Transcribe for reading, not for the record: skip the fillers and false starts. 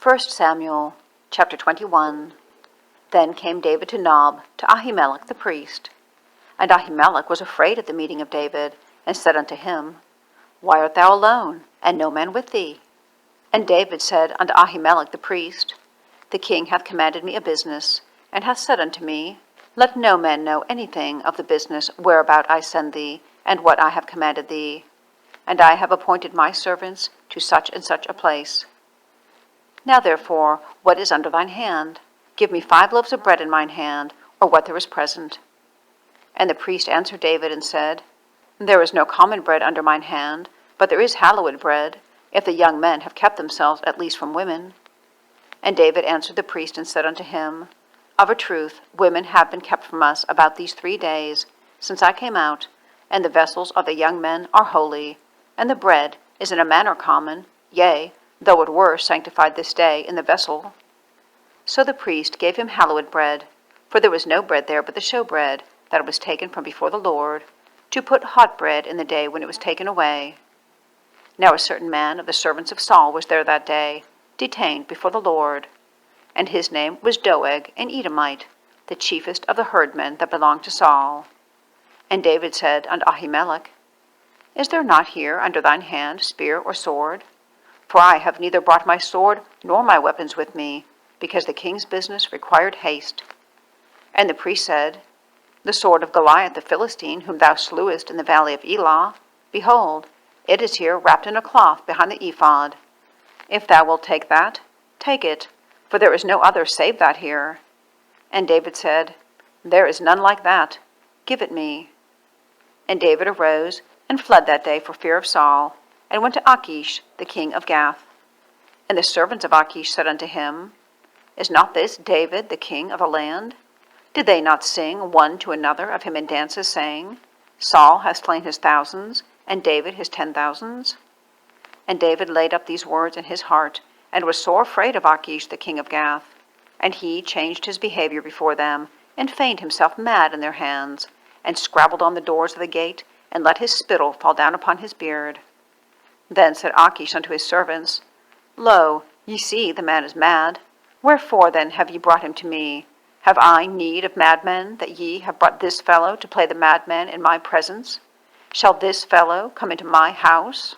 1 Samuel chapter 21. Then came David to Nob, to Ahimelech the priest. And Ahimelech was afraid at the meeting of David, and said unto him, Why art thou alone, and no man with thee? And David said unto Ahimelech the priest, The king hath commanded me a business, and hath said unto me, Let no man know anything of the business whereabout I send thee, and what I have commanded thee. And I have appointed my servants to such and such a place. Now therefore, what is under thine hand? Give me 5 loaves of bread in mine hand, or what there is present. And the priest answered David and said, There is no common bread under mine hand, but there is hallowed bread, if the young men have kept themselves at least from women. And David answered the priest and said unto him, Of a truth, women have been kept from us about these 3 days, since I came out, and the vessels of the young men are holy, and the bread is in a manner common, yea, though it were sanctified this day in the vessel. So the priest gave him hallowed bread, for there was no bread there but the showbread, that it was taken from before the Lord, to put hot bread in the day when it was taken away. Now a certain man of the servants of Saul was there that day, detained before the Lord. And his name was Doeg, an Edomite, the chiefest of the herdmen that belonged to Saul. And David said unto Ahimelech, Is there not here under thine hand spear or sword? For I have neither brought my sword nor my weapons with me, because the king's business required haste. And the priest said, The sword of Goliath the Philistine, whom thou slewest in the valley of Elah, behold, it is here wrapped in a cloth behind the ephod. If thou wilt take that, take it, for there is no other save that here. And David said, There is none like that. Give it me. And David arose and fled that day for fear of Saul, and went to Achish, the king of Gath. And the servants of Achish said unto him, Is not this David, the king of the land? Did they not sing one to another of him in dances, saying, Saul hath slain his thousands, and David his 10,000s? And David laid up these words in his heart, and was sore afraid of Achish, the king of Gath. And he changed his behavior before them, and feigned himself mad in their hands, and scrabbled on the doors of the gate, and let his spittle fall down upon his beard. Then said Achish unto his servants, Lo, ye see the man is mad. Wherefore then have ye brought him to me? Have I need of madmen, that ye have brought this fellow to play the madman in my presence? Shall this fellow come into my house?